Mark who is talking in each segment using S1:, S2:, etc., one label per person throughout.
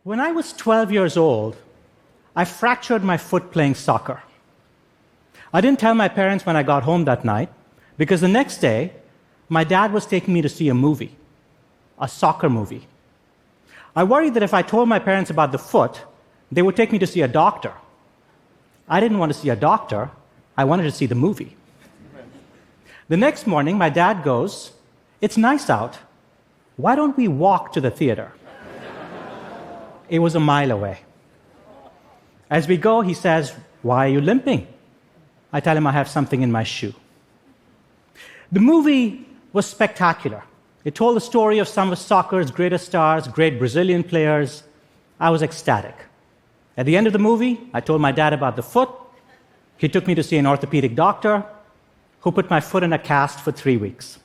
S1: When I was 12 years old, I fractured my foot playing soccer. I didn't tell my parents when I got home that night because the next day, my dad was taking me to see a movie, a soccer movie. I worried that if I told my parents about the foot, they would take me to see a doctor. I didn't want to see a doctor. I wanted to see the movie. The next morning, my dad goes, "It's nice out. Why don't we walk to the theater?" It was a mile away. As we go, he says, "Why are you limping?" I tell him I have something in my shoe. The movie was spectacular. It told the story of some of soccer's greatest stars, great Brazilian players. I was ecstatic. At the end of the movie, I told my dad about the foot. He took me to see an orthopedic doctor who put my foot in a cast for 3 weeks.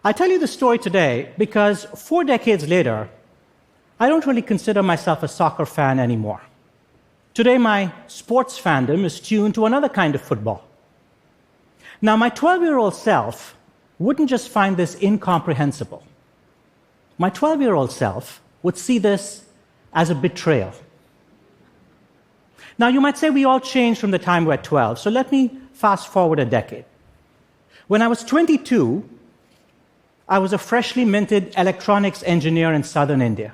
S1: I tell you the story today because 4 decades later, I don't really consider myself a soccer fan anymore. Today, my sports fandom is tuned to another kind of football. Now, my 12-year-old self wouldn't just find this incomprehensible. My 12-year-old self would see this as a betrayal. Now, you might say we all changed from the time we're 12, so let me fast forward a decade. When I was 22, I was a freshly minted electronics engineer in southern India.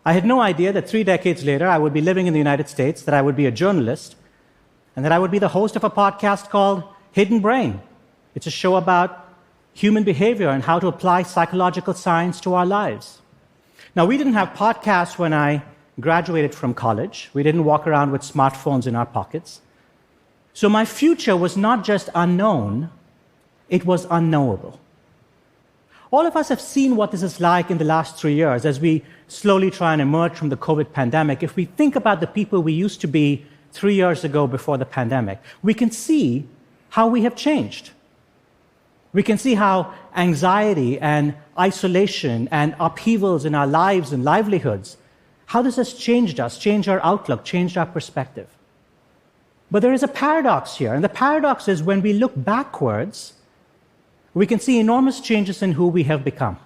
S1: I had no idea that 3 decades later I would be living in the United States, that I would be a journalist, and that I would be the host of a podcast called Hidden Brain. It's a show about human behavior and how to apply psychological science to our lives. Now, we didn't have podcasts when I graduated from college. We didn't walk around with smartphones in our pockets. So my future was not just unknown, it was unknowable. All of us have seen what this is like in the last 3 years as we slowly try and emerge from the COVID pandemic. If we think about the people we used to be 3 years ago before the pandemic, we can see how we have changed. We can see how anxiety and isolation and upheavals in our lives and livelihoods, how this has changed us, changed our outlook, changed our perspective. But there is a paradox here, and the paradox is when we look backwards, we can see enormous changes in who we have become.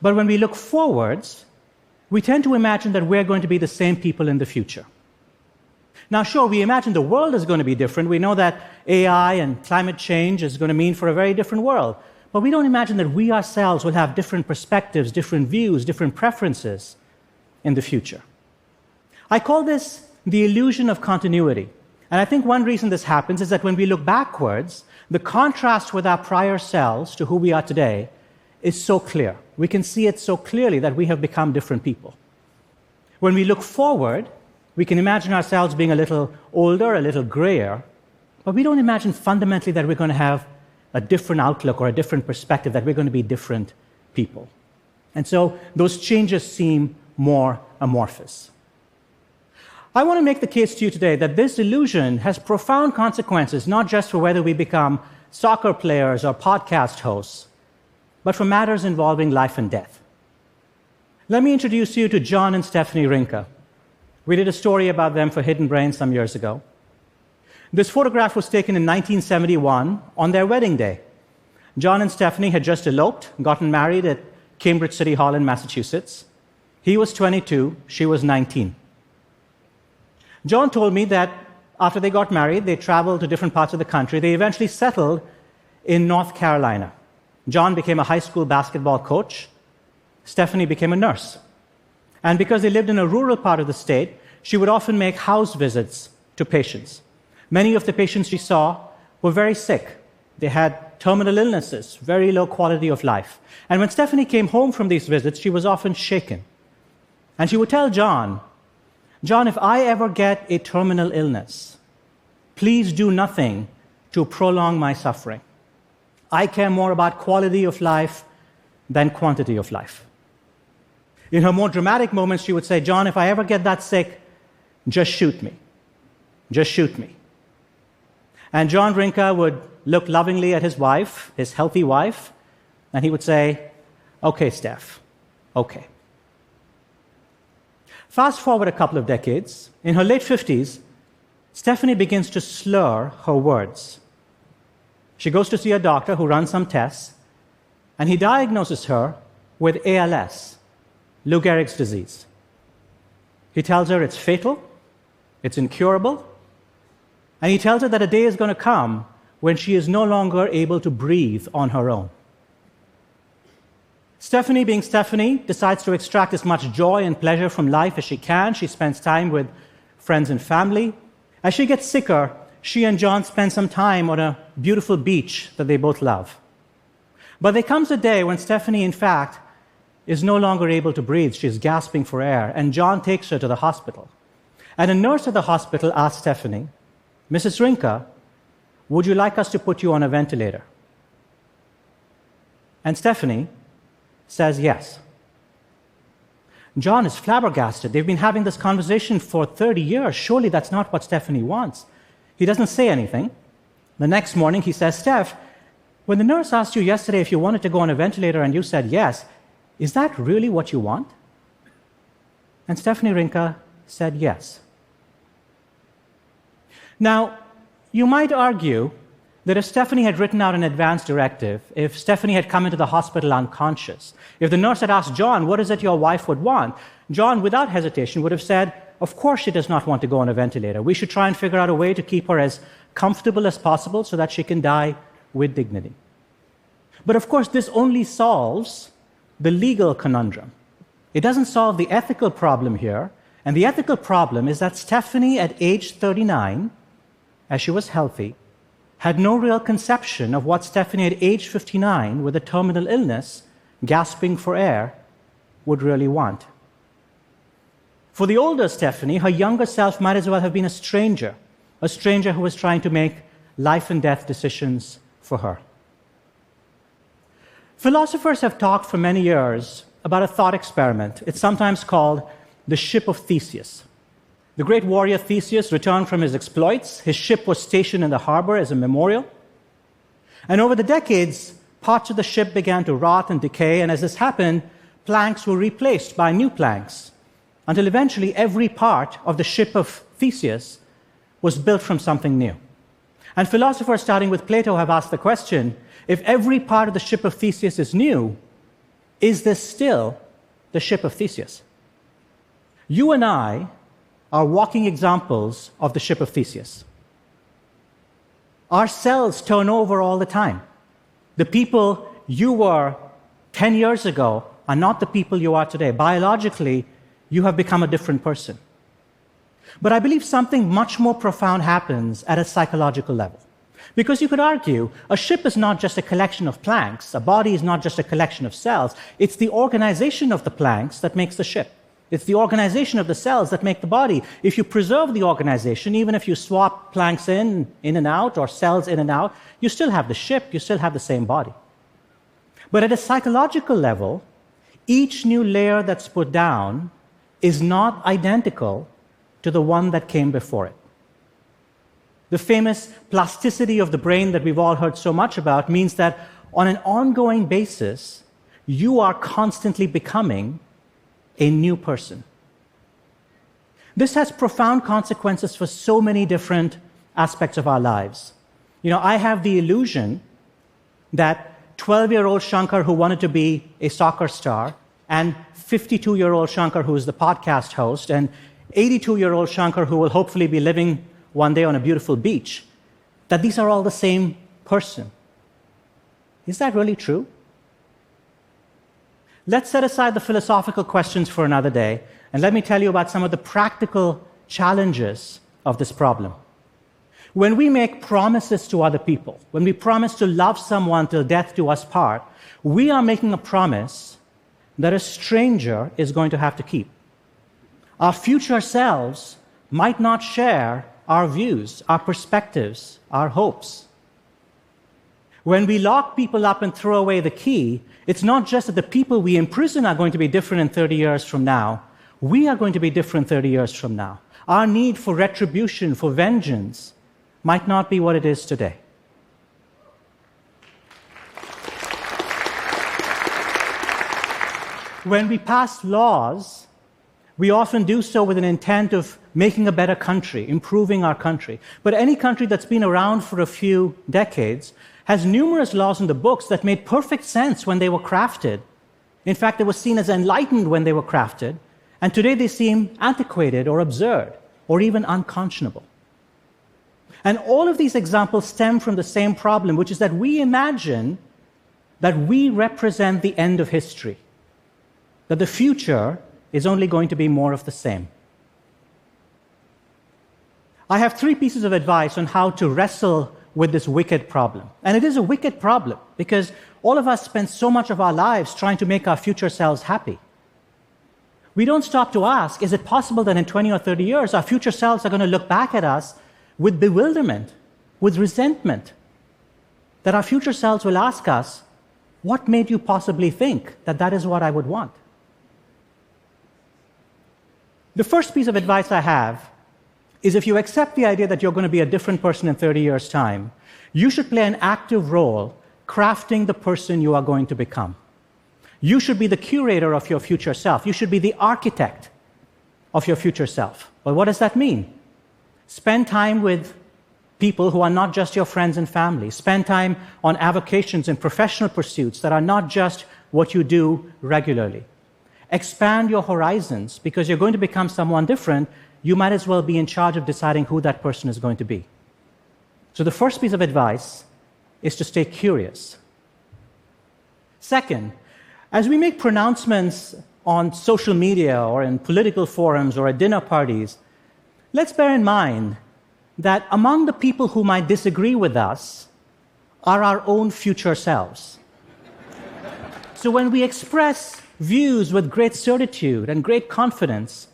S1: But when we look forwards, we tend to imagine that we're going to be the same people in the future. Now, sure, we imagine the world is going to be different. We know that AI and climate change is going to mean for a very different world. But we don't imagine that we ourselves will have different perspectives, different views, different preferences in the future. I call this the illusion of continuity. And I think one reason this happens is that when we look backwards, the contrast with our prior selves to who we are today is so clear. We can see it so clearly that we have become different people. When we look forward, we can imagine ourselves being a little older, a little grayer, but we don't imagine fundamentally that we're going to have a different outlook or a different perspective, that we're going to be different people. And so those changes seem more amorphous. I want to make the case to you today that this illusion has profound consequences, not just for whether we become soccer players or podcast hosts, but for matters involving life and death. Let me introduce you to John and Stephanie Rinka. We did a story about them for Hidden Brain some years ago. This photograph was taken in 1971 on their wedding day. John and Stephanie had just eloped, gotten married at Cambridge City Hall in Massachusetts. He was 22, she was 19. John told me that after they got married, they traveled to different parts of the country. They eventually settled in North Carolina. John became a high school basketball coach. Stephanie became a nurse. And because they lived in a rural part of the state, she would often make house visits to patients. Many of the patients she saw were very sick. They had terminal illnesses, very low quality of life. And when Stephanie came home from these visits, she was often shaken. And she would tell John, "John, if I ever get a terminal illness, please do nothing to prolong my suffering. I care more about quality of life than quantity of life." In her more dramatic moments, she would say, "John, if I ever get that sick, just shoot me. Just shoot me." And John Rinka would look lovingly at his wife, his healthy wife, and he would say, "Okay, Steph, okay." Fast forward a couple of decades. In her late 50s, Stephanie begins to slur her words. She goes to see a doctor who runs some tests, and he diagnoses her with ALS, Lou Gehrig's disease. He tells her it's fatal, it's incurable, and he tells her that a day is going to come when she is no longer able to breathe on her own. Stephanie, being Stephanie, decides to extract as much joy and pleasure from life as she can. She spends time with friends and family. As she gets sicker, she and John spend some time on a beautiful beach that they both love. But there comes a day when Stephanie, in fact, is no longer able to breathe. She's gasping for air, and John takes her to the hospital. And a nurse at the hospital asks Stephanie, "Mrs. Rinka, would you like us to put you on a ventilator?" And Stephanie says yes. John is flabbergasted. They've been having this conversation for 30 years. Surely that's not what Stephanie wants. He doesn't say anything. The next morning he says, "Steph, when the nurse asked you yesterday if you wanted to go on a ventilator and you said yes, is that really what you want?" And Stephanie Rinka said yes. Now, you might argue that if Stephanie had written out an advance directive, if Stephanie had come into the hospital unconscious, if the nurse had asked John, "What is it your wife would want?" John, without hesitation, would have said, "Of course she does not want to go on a ventilator. We should try and figure out a way to keep her as comfortable as possible so that she can die with dignity." But of course, this only solves the legal conundrum. It doesn't solve the ethical problem here. And the ethical problem is that Stephanie, at age 39, as she was healthy, had no real conception of what Stephanie at age 59, with a terminal illness, gasping for air, would really want. For the older Stephanie, her younger self might as well have been a stranger who was trying to make life and death decisions for her. Philosophers have talked for many years about a thought experiment. It's sometimes called the ship of Theseus. The great warrior Theseus returned from his exploits. His ship was stationed in the harbor as a memorial. And over the decades, parts of the ship began to rot and decay, and as this happened, planks were replaced by new planks, until eventually every part of the ship of Theseus was built from something new. And philosophers, starting with Plato, have asked the question, if every part of the ship of Theseus is new, is this still the ship of Theseus? You and I are walking examples of the ship of Theseus. Our cells turn over all the time. The people you were 10 years ago are not the people you are today. Biologically, you have become a different person. But I believe something much more profound happens at a psychological level. Because you could argue, a ship is not just a collection of planks, a body is not just a collection of cells, it's the organization of the planks that makes the ship. It's the organization of the cells that make the body. If you preserve the organization, even if you swap planks in and out, or cells in and out, you still have the ship, you still have the same body. But at a psychological level, each new layer that's put down is not identical to the one that came before it. The famous plasticity of the brain that we've all heard so much about means that on an ongoing basis, you are constantly becoming a new person. This has profound consequences for so many different aspects of our lives. You know, I have the illusion that 12-year-old Shankar who wanted to be a soccer star, and 52-year-old Shankar who is the podcast host, and 82-year-old Shankar who will hopefully be living one day on a beautiful beach, that these are all the same person. Is that really true? Let's set aside the philosophical questions for another day, and let me tell you about some of the practical challenges of this problem. When we make promises to other people, when we promise to love someone till death do us part, we are making a promise that a stranger is going to have to keep. Our future selves might not share our views, our perspectives, our hopes. When we lock people up and throw away the key, it's not just that the people we imprison are going to be different in 30 years from now. We are going to be different 30 years from now. Our need for retribution, for vengeance, might not be what it is today. When we pass laws, we often do so with an intent of making a better country, improving our country. But any country that's been around for a few decades has numerous laws in the books that made perfect sense when they were crafted. In fact, they were seen as enlightened when they were crafted, And today they seem antiquated or absurd or even unconscionable. And all of these examples stem from the same problem, which is that we imagine that we represent the end of history, that the future is only going to be more of the same. I have 3 pieces of advice on how to wrestle with this wicked problem. And it is a wicked problem because all of us spend so much of our lives trying to make our future selves happy. We don't stop to ask, is it possible that in 20 or 30 years our future selves are going to look back at us with bewilderment, with resentment? That our future selves will ask us, what made you possibly think that that is what I would want? The first piece of advice I have is if you accept the idea that you're going to be a different person in 30 years' time, you should play an active role crafting the person you are going to become. You should be the curator of your future self. You should be the architect of your future self. Well, what does that mean? Spend time with people who are not just your friends and family. Spend time on avocations and professional pursuits that are not just what you do regularly. Expand your horizons because you're going to become someone different. You might as well be in charge of deciding who that person is going to be. So the first piece of advice is to stay curious. Second, as we make pronouncements on social media or in political forums or at dinner parties, let's bear in mind that among the people who might disagree with us are our own future selves. So when we express views with great certitude and great confidence,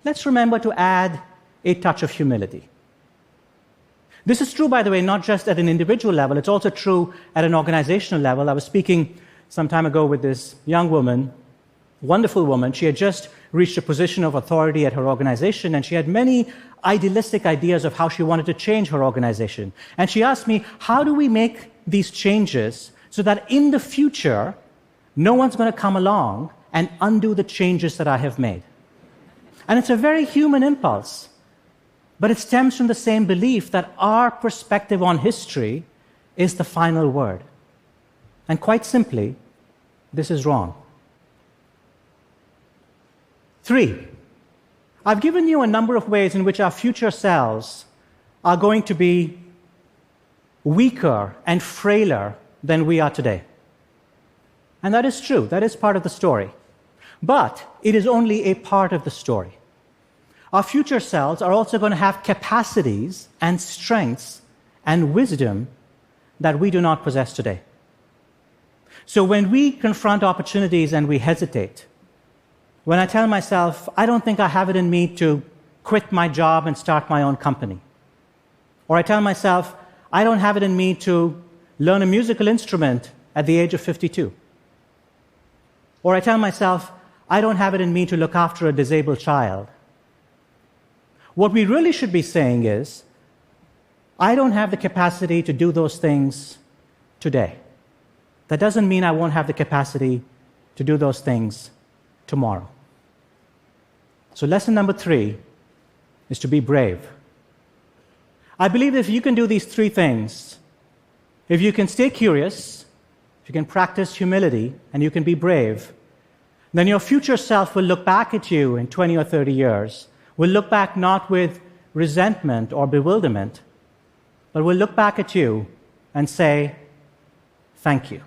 S1: let's remember to add a touch of humility. This is true, by the way, not just at an individual level, it's also true at an organizational level. I was speaking some time ago with this young woman, wonderful woman. She had just reached a position of authority at her organization, and she had many idealistic ideas of how she wanted to change her organization. And she asked me, how do we make these changes so that in the future, no one's going to come along and undo the changes that I have made? And it's a very human impulse, but it stems from the same belief that our perspective on history is the final word. And quite simply, this is wrong. 3, I've given you a number of ways in which our future selves are going to be weaker and frailer than we are today. And that is true. That is part of the story. But it is only a part of the story. Our future selves are also going to have capacities and strengths and wisdom that we do not possess today. So when we confront opportunities and we hesitate, when I tell myself, I don't think I have it in me to quit my job and start my own company, or I tell myself, I don't have it in me to learn a musical instrument at the age of 52, or I tell myself, I don't have it in me to look after a disabled child. What we really should be saying is, I don't have the capacity to do those things today. That doesn't mean I won't have the capacity to do those things tomorrow. So lesson number 3 is to be brave. I believe if you can do these 3 things, if you can stay curious, if you can practice humility, and you can be brave, then your future self will look back at you in 20 or 30 years, will look back not with resentment or bewilderment, but will look back at you and say, thank you.